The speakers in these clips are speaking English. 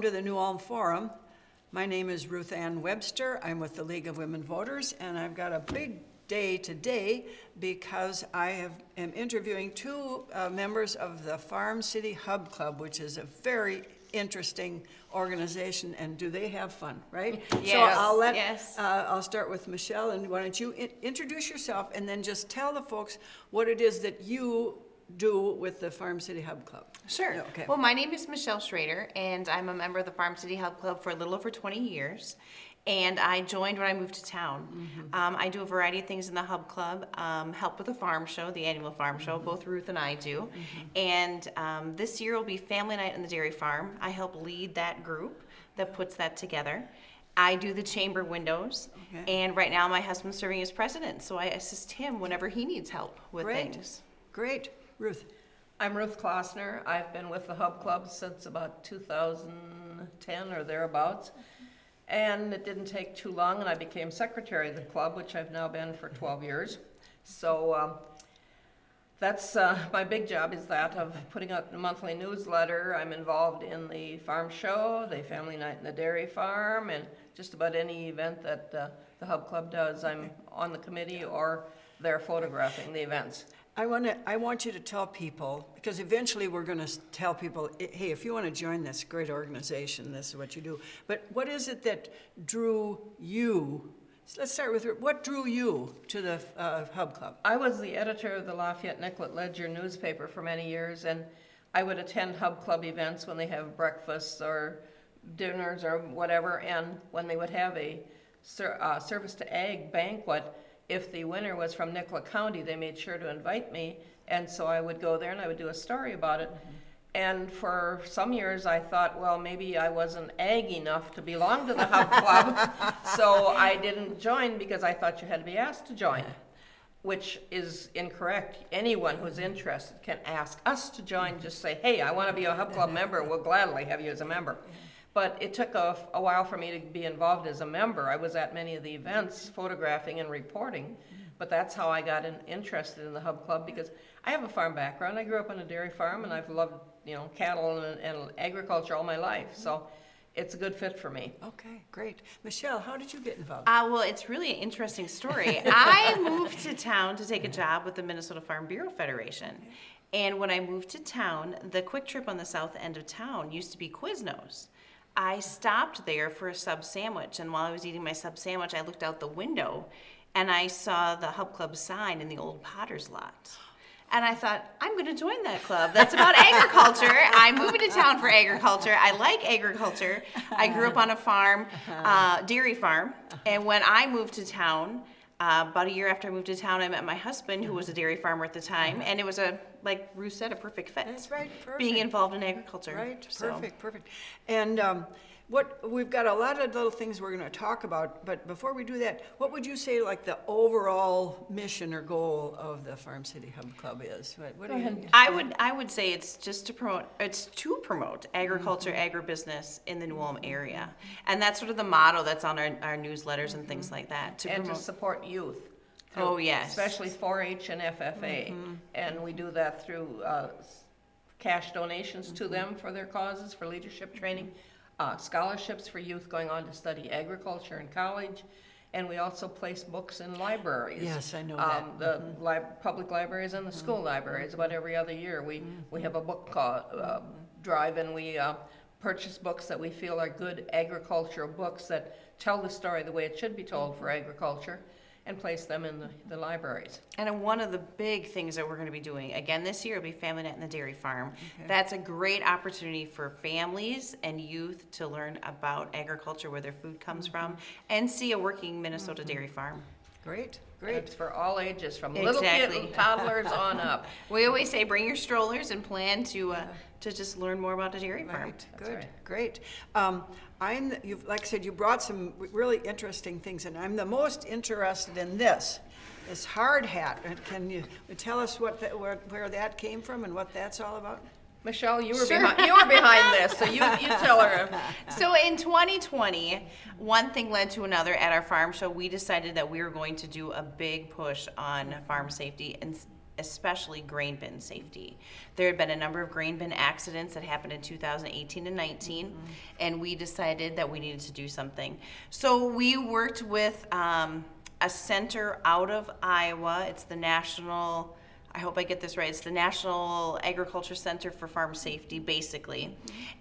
welcome to the New Ulm Forum. My name is Ruth Ann Webster. I'm with the League of Women Voters, and I've got a big day today because I am interviewing two members of the Farm City Hub Club, which is a very interesting organization, and do they have fun, right? Yes. So I'll start with Michelle, and why don't you introduce yourself and then just tell the folks what it is that you do with the Farm City Hub Club. Sure. Okay. Well, my name is Michelle Shraer, and I'm a member of the Farm City Hub Club for a little over 20 years. And I joined when I moved to town. Mm-hmm. I do a variety of things in the Hub Club, help with the farm show, the annual farm show, Mm-hmm. both Ruth and I do. And this year will be Family Night on the Dairy Farm. I help lead that group that puts that together. I do the chamber windows, and right now my husband's serving as president, so I assist him whenever he needs help with things. Great. Ruth. I'm Ruth Klossner. I've been with the Hub Club since about 2010 or thereabouts. And it didn't take too long, and I became secretary of the club, which I've now been for 12 years. So that's my big job, is that of putting out the monthly newsletter. I'm involved in the farm show, the Family Night in the Dairy Farm, and just about any event that the Hub Club does. I'm on the committee or there photographing the events. I want you to tell people, because eventually we're going to tell people, hey, if you want to join this great organization, this is what you do. But what is it that drew you? So let's start with, what drew you to the Hub Club? I was the editor of the Lafayette Nicollet Ledger newspaper for many years, and I would attend Hub Club events when they have breakfasts or dinners or whatever, and when they would have a service to ag banquet. If the winner was from Nicollet County, they made sure to invite me, and so I would go there and I would do a story about it. And for some years I thought, well, maybe I wasn't ag enough to belong to the Hub Club, so I didn't join because I thought you had to be asked to join, which is incorrect. Anyone who's interested can ask us to join, just say, hey, I want to be a Hub Club member, we'll gladly have you as a member. But it took a while for me to be involved as a member. I was at many of the events, photographing and reporting, but that's how I got interested in the Hub Club, because I have a farm background. I grew up on a dairy farm, and I've loved, cattle and agriculture all my life, so it's a good fit for me. Okay, great. Michelle, how did you get involved? Well, it's really an interesting story. I moved to town to take a job with the Minnesota Farm Bureau Federation. And when I moved to town, the Quick Trip on the south end of town used to be Quiznos. I stopped there for a sub sandwich, and while I was eating my sub sandwich, I looked out the window and I saw the Hub Club sign in the old Potter's lot. And I thought, I'm going to join that club. That's about agriculture. I'm moving to town for agriculture. I like agriculture. I grew up on a farm, dairy farm, and when I moved to town, about a year after I moved to town, I met my husband, who was a dairy farmer at the time, and it was like Ruth said, a perfect fit. That's right, perfect. Being involved in agriculture. Right, So. perfect. And we've got a lot of little things we're going to talk about, but before we do that, what would you say like the overall mission or goal of the Farm City Hub Club is? What do you? I would say it's to promote agriculture, agribusiness in the New Ulm area, and that's sort of the motto that's on our newsletters and things like that. To support youth. Oh, yes. Especially 4-H and FFA, and we do that through cash donations to them for their causes, for leadership training, scholarships for youth going on to study agriculture in college, and we also place books in libraries. Yes, I know that. The public libraries and the school libraries. About every other year, we have a book drive, and we purchase books that we feel are good agricultural books that tell the story the way it should be told for agriculture, and place them in the libraries. And one of the big things that we're going to be doing again this year will be Family Night in the Dairy Farm. That's a great opportunity for families and youth to learn about agriculture, where their food comes from, and see a working Minnesota dairy farm. Great. It's for all ages, from little kids and toddlers on up. We always say bring your strollers and plan to just learn more about a dairy farm. Right. That's Good. right. Great. Like I said, you brought some really interesting things, and I'm the most interested in this hard hat. And can you tell us where that came from and what that's all about? Michelle, you were behind this, so you tell her. So in 2020, one thing led to another at our farm show. We decided that we were going to do a big push on farm safety, and especially grain bin safety. There had been a number of grain bin accidents that happened in 2018 and 19, and we decided that we needed to do something. So we worked with a center out of Iowa. It's the National, I hope I get this right, it's the National Agriculture Center for Farm Safety, basically.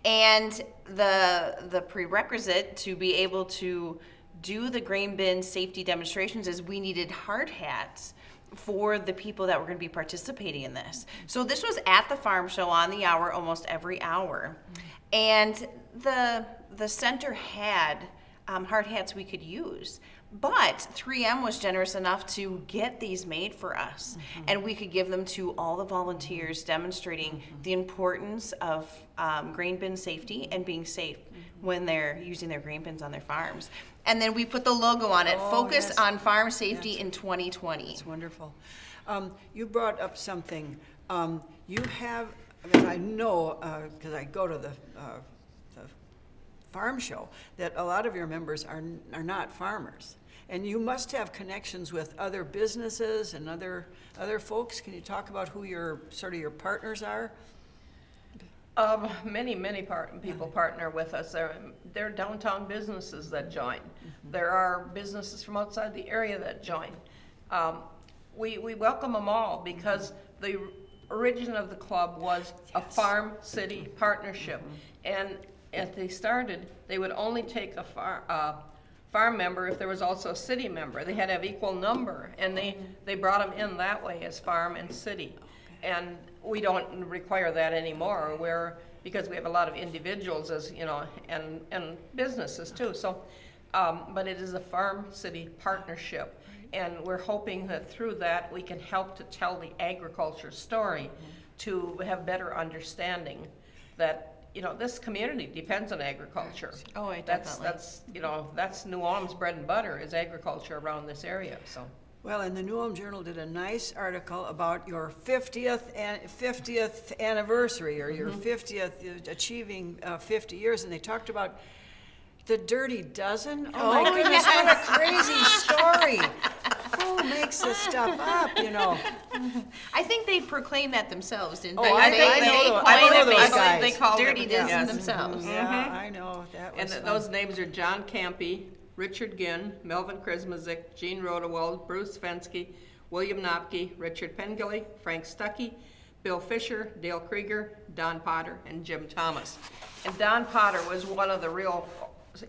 And the prerequisite to be able to do the grain bin safety demonstrations is we needed hard hats for the people that were going to be participating in this. So this was at the farm show on the hour, almost every hour. And the center had hard hats we could use. But 3M was generous enough to get these made for us, and we could give them to all the volunteers, demonstrating the importance of grain bin safety and being safe when they're using their grain bins on their farms. And then we put the logo on it, Oh, Focus yes. on Farm Safety in 2020. It's wonderful. You brought up something. You have, I mean, I know, because I go to the farm show, that a lot of your members are not farmers. And you must have connections with other businesses and other folks. Can you talk about who your partners are? Many people partner with us. There are downtown businesses that join. There are businesses from outside the area that join. We welcome them all because the origin of the club was a farm-city partnership. And as they started, they would only take a farm member if there was also a city member. They had to have equal number, and they brought them in that way as farm and city. And we don't require that anymore, because we have a lot of individuals as, you know, and businesses too. So, but it is a farm-city partnership. And we're hoping that through that we can help to tell the agriculture story, to have better understanding that, you know, this community depends on agriculture. Oh, That's definitely. that's New Ulm's bread and butter is agriculture around this area. So. Well, and the New Ulm Journal did a nice article about your 50th anniversary, or your 50th, achieving 50 years, and they talked about the Dirty Dozen. Oh my goodness, yes. what a crazy story. Who makes this stuff up, you know? I think they proclaimed that themselves, didn't Oh, they? I They- think they I know coined those it guys. basically. They called Dirty it, Dozen yes. themselves. Yeah, I know, that was And those names are John Campy, Richard Ginn, Melvin Krismazik, Gene Rodewald, Bruce Fensky, William Knopke, Richard Pengilly, Frank Stuckey, Bill Fisher, Dale Krieger, Don Potter, and Jim Thomas. And Don Potter was one of the real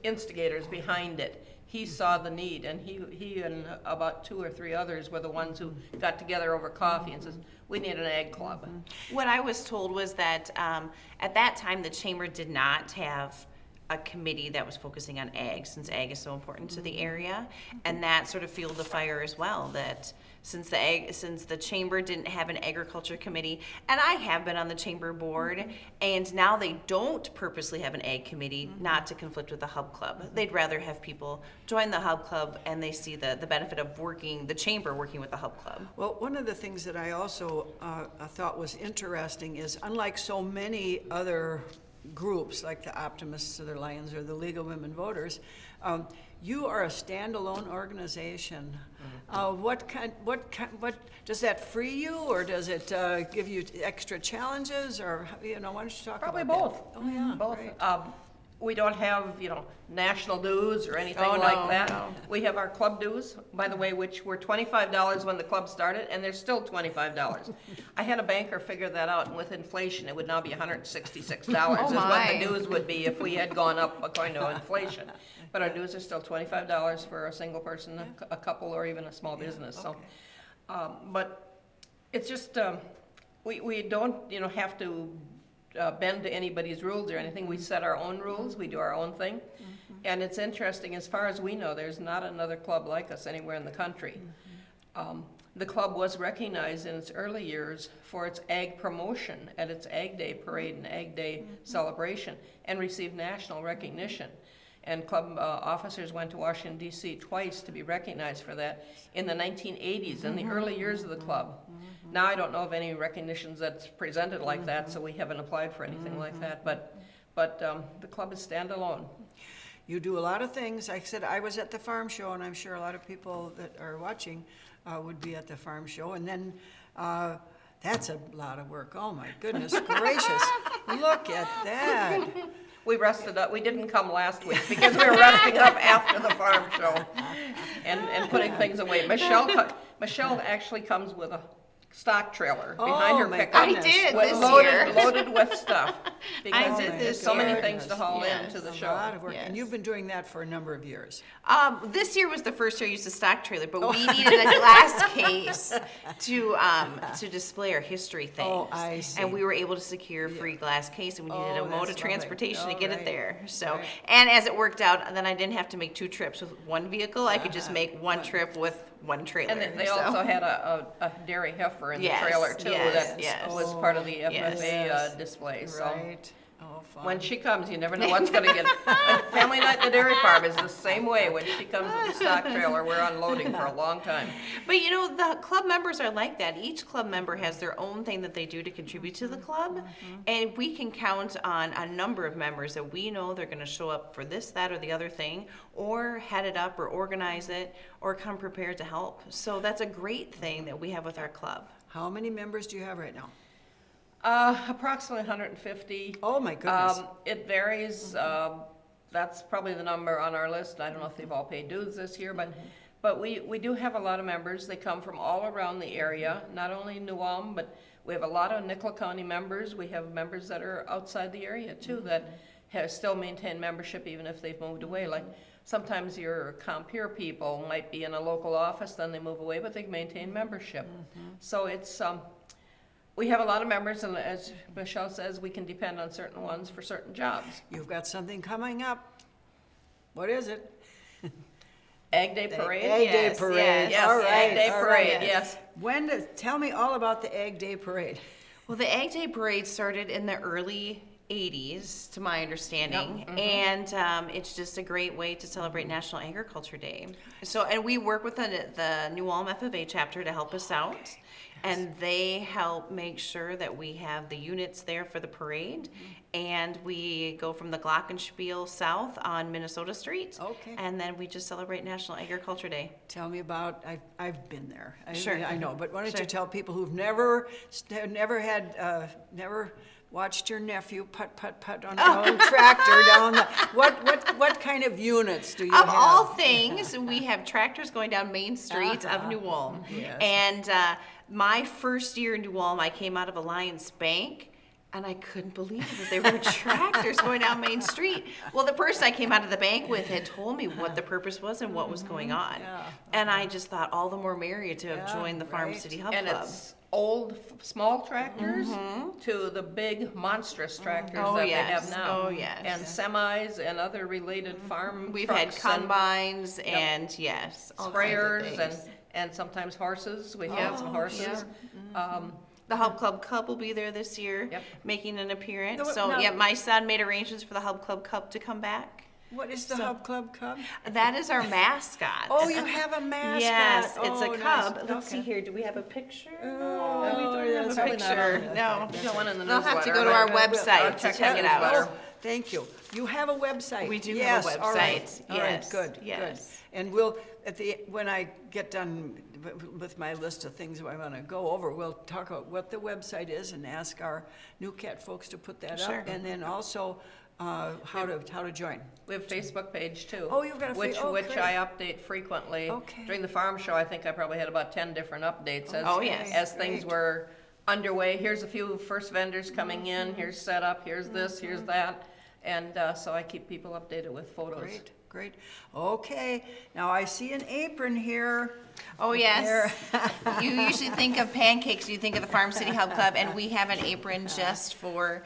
instigators behind it. He saw the need, and he and about 2 or 3 others were the ones who got together over coffee and says, we need an ag club. What I was told was that at that time, the chamber did not have a committee that was focusing on ag, since ag is so important to the area, and that sort of fueled the fire as well, that since the chamber didn't have an agriculture committee, and I have been on the chamber board, and now they don't purposely have an ag committee, not to conflict with the hub club. They'd rather have people join the hub club, and they see the benefit of the chamber working with the hub club. Well, one of the things that I also thought was interesting is, unlike so many other groups like the Optimists or the Lions or the League of Women Voters, you are a standalone organization. What does that free you, or does it give you extra challenges, or, you know, why don't you talk Probably about both. that? Oh, yeah, Both. right. We don't have, you know, national dues or anything Oh, no, like that. no. We have our club dues, by the way, which were $25 when the club started, and they're still $25. I had a banker figure that out, and with inflation, it would now be $166 is what my. the dues would be if we had gone up according to inflation. But our dues are still $25 for a single person, a couple, or even a small business. So, but it's just we don't, you know, have to bend to anybody's rules or anything. We set our own rules. We do our own thing. And it's interesting, as far as we know, there's not another club like us anywhere in the country. The club was recognized in its early years for its ag promotion at its Ag Day parade and Ag Day celebration, and received national recognition. And club officers went to Washington, D.C. twice to be recognized for that in the 1980s, in the early years of the club. Now, I don't know of any recognitions that's presented like that, so we haven't applied for anything like that, but the club is standalone. You do a lot of things. Like I said, I was at the farm show, and I'm sure a lot of people that are watching would be at the farm show. And then That's a lot of work. Oh, my goodness gracious. Look at that. We rested up, we didn't come last week because we were resting up after the farm show and putting things away. Michelle actually comes with a stock trailer behind her Oh, my pickup. I did with- this year. Loaded with stuff. Because did there's this so many year. things to haul Yes. into the A show. lot of work. And Yes. you've been doing that for a number of years. This year was the first year I used a stock trailer, but we needed a glass case to display our history things. Oh, I see. And we were able to secure a free glass case, and we needed Oh, a mode that's of lovely. transportation to Oh, get right. it there. So, Right. and as it worked out, then I didn't have to make 2 trips with one vehicle. I could just make one trip with one trailer. And they so. also had a dairy heifer in the Yes, trailer too, yes, that yes. was part of the Yes. FFA display, so. Right. Oh, fun. When she comes, you never know what's gonna get. And Family Night at the Dairy Farm is the same way. When she comes with the stock trailer, we're unloading for a long time. But you know, the club members are like that. Each club member has their own thing that they do to contribute to the club. And we can count on a number of members that we know they're gonna show up for this, that, or the other thing, or head it up, or organize it, or come prepared to help. So that's a great thing that we have with our club. How many members do you have right now? Approximately 150. Oh, my goodness. It varies. That's probably the number on our list. I don't know if they've all paid dues this year, but we do have a lot of members. They come from all around the area, not only New Ulm, but we have a lot of Nicola County members. We have members that are outside the area too that have still maintained membership even if they've moved away. Like sometimes your Compeer people might be in a local office, then they move away, but they maintain membership. So it's we have a lot of members, and as Michelle says, we can depend on certain ones for certain jobs. You've got something coming up. What is it? Egg Day Parade? Egg Day Yes, Parade. Yes, All right, Egg Day all Parade, right. yes. Tell me all about the Egg Day Parade. Well, the Egg Day Parade started in the early 80s, to my understanding, and it's just a great way to celebrate National Agriculture Day. So, and we work with the New Ulm FFA chapter to help us out, and they help make sure that we have the units there for the parade, and we go from the Glockenspiel south on Minnesota Street, Okay. and then we just celebrate National Agriculture Day. Tell me about, I've been there. Sure. I know, but why don't Sure. you tell people who've never watched your nephew putt on their own tractor down the, what kind of units do you have? Of all things, we have tractors going down Main Street of New Ulm. Yes. And my first year in New Ulm, I came out of Alliance Bank, and I couldn't believe that there were tractors going down Main Street. Well, the person I came out of the bank with had told me what the purpose was and what was going on. Yeah. And I just thought all the more merry to have Yeah, joined the Farm right. City Hub And Club. it's old, small tractors to the big monstrous tractors Oh, that yes. they have now. Oh, yes. And semis and other related farm We've had trucks and combines and yes, all kinds of sprayers things. and sometimes horses. We have some horses. The Hub Club Cub will be there this year, Yep. making an appearance. No, So, now- yeah, my son made arrangements for the Hub Club Cub to come back. What is the Hub Club Cub? That is our mascot. Oh, you have a mascot. Yes, it's Oh, a nice. cub. Let's Okay. see here. Do we have a picture? Oh, we don't have that's a probably not on picture. the- No. You got one in the They'll newsletter. have to go to our right? website to check check the it out. newsletter. Oh, thank you. You have a website. We do Yes, have a all right. website. All right, Yes, good, good. yes. And we'll, when I get done with my list of things I want to go over, we'll talk about what the website is and ask our New Cat folks to put that Sure. up. And then also, how to join. We have a Facebook page too. Oh, you've got a which oh, which great. I update frequently. Okay. During the farm show, I think I probably had about 10 different updates as, Oh, yes. as things Great. were underway. Here's a few first vendors coming in. Here's setup. Here's this. Here's that. And so I keep people updated with photos. Great, great. Okay, now I see an apron here. Oh, yes. You usually think of pancakes, you think of the Farm City Hub Club, and we have an apron just for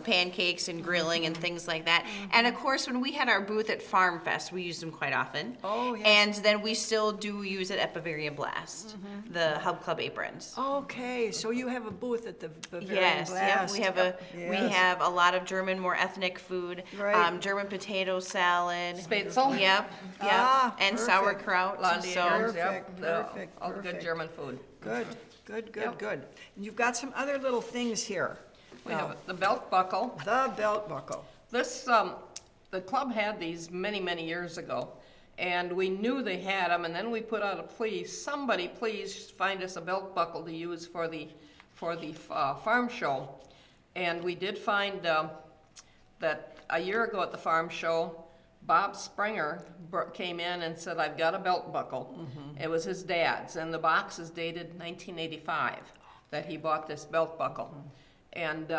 pancakes and grilling and things like that. And of course, when we had our booth at Farm Fest, we used them quite often. Oh, yes. And then we still do use it at Bavarian Blast, the Hub Club aprons. Okay, so you have a booth at the Bavarian Yes, yep, Blast. we Yes. have a lot of German, more ethnic food, Right. German potato salad. Spätzle. Yep, Ah, and perfect. sauerkraut. Landiers, So, yep. Perfect, No, perfect, all the good perfect. German food. Good, good, good, Yep. good. And you've got some other little things here. We have the belt buckle. The belt buckle. This, the club had these many, many years ago, And we knew they had them, and then we put out a plea, somebody please find us a belt buckle to use for the farm show. And we did find that a year ago at the farm show, Bob Springer came in and said, I've got a belt buckle. It was his dad's, and the box is dated 1985 that he bought this belt buckle. And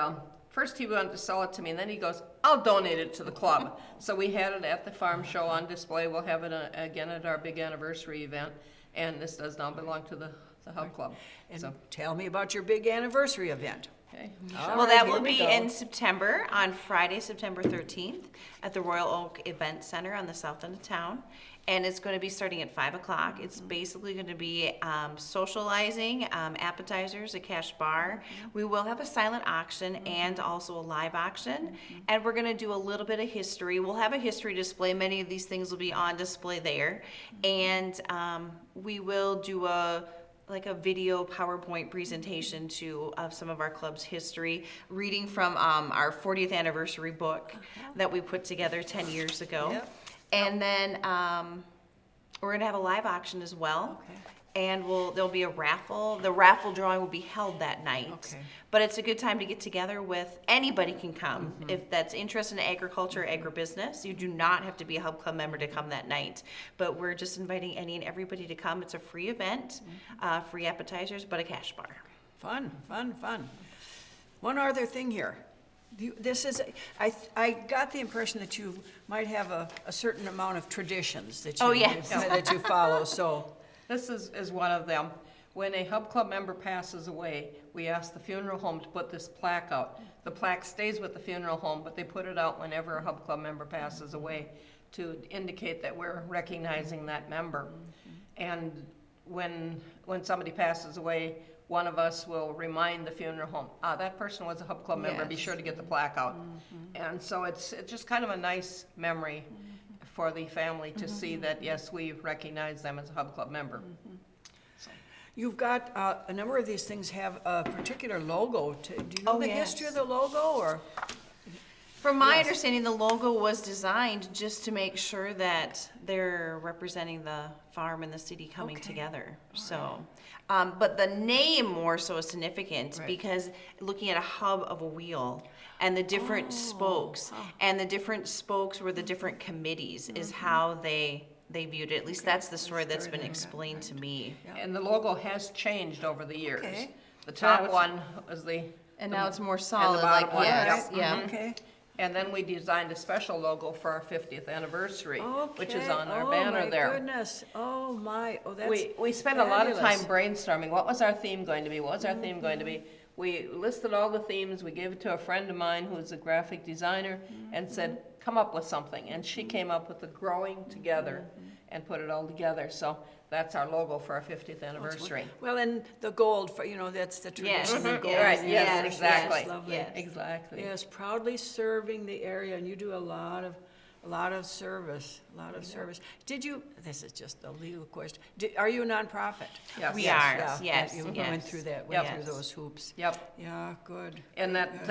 first he wanted to sell it to me, and then he goes, I'll donate it to the club. So we had it at the farm show on display. We'll have it again at our big anniversary event. And this does now belong to the Hub Club. And So, tell me about your big anniversary event. okay. All Well, right, that here will we be go. in September, on Friday, September 13th, at the Royal Oak Event Center on the south end of town. And it's going to be starting at 5 o'clock. It's basically going to be socializing, appetizers, a cash bar. We will have a silent auction and also a live auction. And we're going to do a little bit of history. We'll have a history display. Many of these things will be on display there. And we will do a video PowerPoint presentation of some of our club's history, reading from our 40th anniversary book that we put together 10 years ago. Yep. And then we're gonna have a live auction as well. Okay. And there'll be a raffle. The raffle drawing will be held that night. Okay. But it's a good time to get together with, anybody can come. If that's interested in agriculture, agribusiness, you do not have to be a Hub Club member to come that night. But we're just inviting any and everybody to come. It's a free event, free appetizers, but a cash bar. Fun, fun, fun. One other thing here. This is, I got the impression that you might have a certain amount of traditions that you, Oh, yes. that you follow, so. This is one of them. When a Hub Club member passes away, we ask the funeral home to put this plaque out. The plaque stays with the funeral home, but they put it out whenever a Hub Club member passes away to indicate that we're recognizing that member. And when somebody passes away, one of us will remind the funeral home, that person was a Hub Club member, be Yes. sure to get the plaque out. And so it's just kind of a nice memory for the family to see that, yes, we recognize them as a Hub Club member. You've got, a number of these things have a particular logo. Do you know Oh, the yes. history of the logo, or? From my Yes. understanding, the logo was designed just to make sure that they're representing the farm and the city coming Okay. together. So, but the name more so is significant Right. because looking at a hub of a wheel and the different spokes, and the different spokes were the different committees is how they viewed it. At least that's the story that's story been that I got, explained to me. And the logo has changed over the years. Okay. The top it's- one was And now it's more solid, bottom like, one, yes, yep. yeah. Okay. and then we designed a special logo for our 50th anniversary, which is Okay. on our banner there. Oh, my goodness. Oh, my, oh, that's We spent a lot of time fabulous. brainstorming, what was our theme going to be, what was our theme going to be? We listed all the themes, we gave it to a friend of mine who's a graphic designer, and said, come up with something, and she came up with the growing together, and put it all together, so that's our logo for our 50th anniversary. Well, and the gold, that's the Yes. tradition, the gold. Right, yes, exactly. Lovely. Yes. Exactly. Yes, proudly serving the area, and you do a lot of service, Did you, this is just a legal question, are you a nonprofit? Yes. We Yes, are, Yeah, yes, You went yes. through that, Yep. went through those hoops. Yep. Yeah, good. And that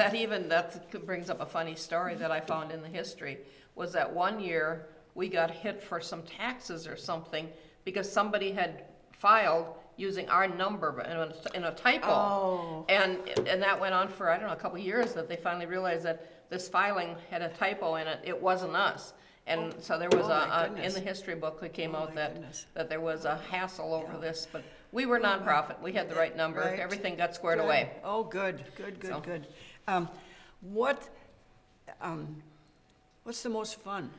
brings up a funny story that I found in the history, was that one year, we got hit for some taxes or something, because somebody had filed using our number in a typo. Oh. And that went on for, I don't know, a couple of years, that they finally realized that this filing had a typo in it, it wasn't us. And so there was Oh, my in goodness. the history book, it came Oh, out my that, goodness. that there was a hassle over this, but we were nonprofit, we had the right number, Right. everything got squared Good. away. Oh, good. So. What's the most fun?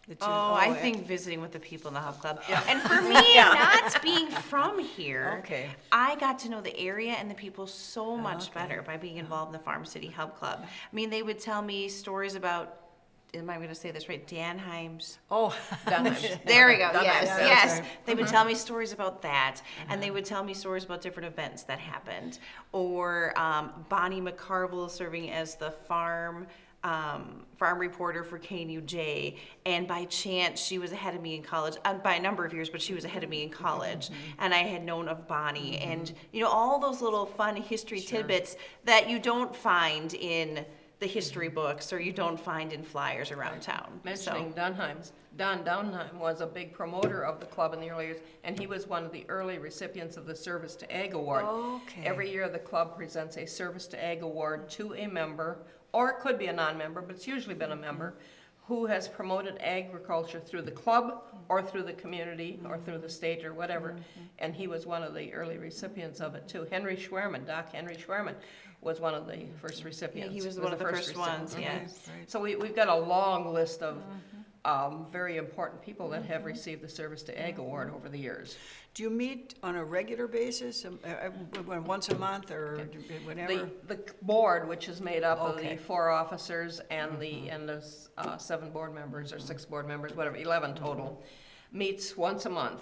that you- I think visiting with the people in the Hub Club. And for me, not being from here, Okay. I got to know the area and the people so much better by being involved in the Farm City Hub Club. I mean, they would tell me stories about, am I going to say this right? Danheim's. Oh, There we go. Yes, Dunham, yes. right. They would tell me stories about that, and they would tell me stories about different events that happened. Or Bonnie McCarville serving as the farm reporter for KNUJ, and by chance she was ahead of me in college, by a number of years, but she was ahead of me in college, and I had known of Bonnie, and all those little fun history tidbits that you don't find in the history books or you don't find in flyers around town. Mentioning Dunheim's, Don Dunheim was a big promoter of the club in the early years, and he was one of the early recipients of the Service to Ag Award. Okay. Every year, the club presents a Service to Ag Award to a member, or it could be a non-member, but it's usually been a member, who has promoted agriculture through the club, or through the community, or through the state, or whatever. And he was one of the early recipients of it, too. Henry Schwerman, Doc Henry Schwerman, was one of the first recipients. he was one of the first ones, yes. Right. So we've got a long list of very important people that have received the Service to Ag Award over the years. Do you meet on a regular basis, once a month or whenever? The board, which is made up of Okay. the 4 officers and the 7 board members or 6 board members, whatever, 11 total, meets once a month.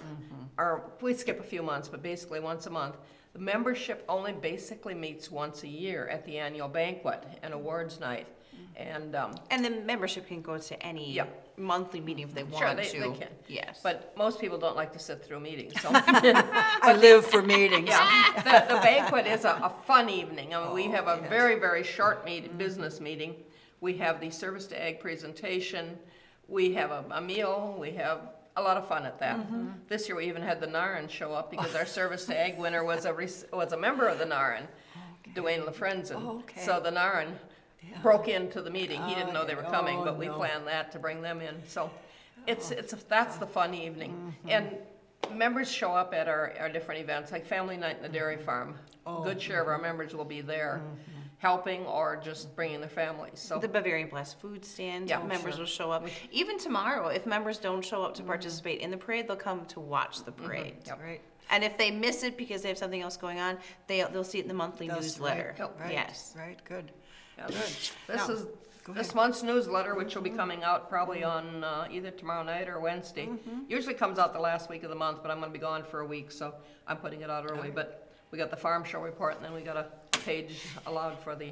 Or we skip a few months, but basically once a month. The membership only basically meets once a year at the annual banquet and awards night. And And the membership can go to any Yeah. monthly meeting if they want sure, to. they can. Yes. But most people don't like to sit through meetings, so. I live for meetings. Yeah, the banquet is a fun evening. I mean, we have a very, very short business meeting. We have the Service to Ag presentation. We have a meal. We have a lot of fun at that. This year, we even had the NARN show up because our Service to Ag winner was a member of the NARN, Dwayne LaFrenzen. Okay. So the NARN broke into the meeting. He didn't know they were coming, Oh, but we no. planned that to bring them in. So that's the fun evening. And members show up at our different events, like Family Night in the Dairy Farm. A good share of our members will be there, helping or just bringing their families. So The Bavarian Blessed Food Stand, Yeah, members will show up. Even tomorrow, if members don't show up to participate in the parade, they'll come to watch the parade. Yep. Right. And if they miss it because they have something else going on, they'll see it in the monthly That's newsletter. right. Yes. Right, good. Yeah, Good. This Now, is go this ahead. month's newsletter, which will be coming out probably on either tomorrow night or Wednesday. Usually comes out the last week of the month, but I'm going to be gone for a week, so I'm putting it out early. But we got the farm show report, and then we got a page allowed for the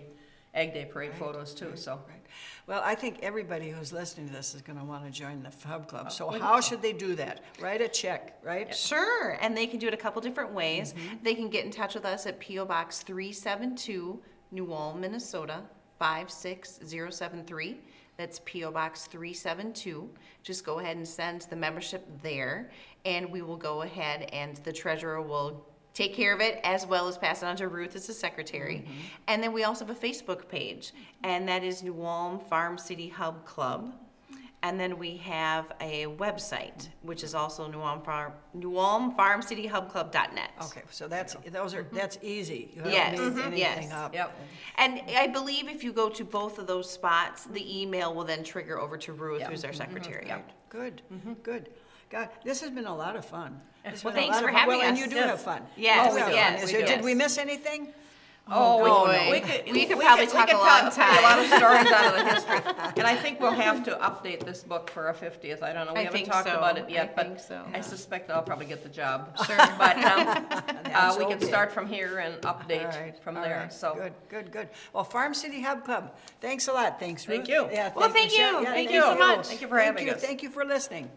Ag Day parade photos too. So Right. Well, I think everybody who's listening to this is going to want to join the Hub Club. So we how hope so. should they do that? Write a check, right? Sure, and they can do it a couple different ways. They can get in touch with us at P.O. Box 372, New Ulm, Minnesota, 56073. That's P.O. Box 372. Just go ahead and send the membership there, and we will go ahead and the treasurer will take care of it as well as pass it on to Ruth as the secretary. And then we also have a Facebook page, and that is New Ulm Farm City Hub Club. And then we have a website, which is also newulmfarmcityhubclub.net. Okay, so that's easy. You Yes, haven't made anything yes. up. Yep. And I believe if you go to both of those spots, the email will then trigger over to Ruth, Yep. who's our secretary. Right. Good, good. God, this has been a lot of fun. It's Well, been a thanks lot for of fun. having Well, and us. you do Yes. have fun. Yes, You do have yes, fun. we do. Did we miss anything? Oh, boy. we could probably talk a long tell you a time. lot of stories out of the history. And I think we'll have to update this book for our 50th. I don't know, we I haven't think talked so. about it I yet, think but so. I suspect I'll probably get the job. Sure. But That's we can okay. start from here and All update right, from all there, right. so. Good. Well, Farm City Hub Club, thanks a lot. Thanks, Ruth. Thank you. Yeah, Well, thank you. Michelle. Yeah, Thank you so much. Thank you for having us. Thank you for listening.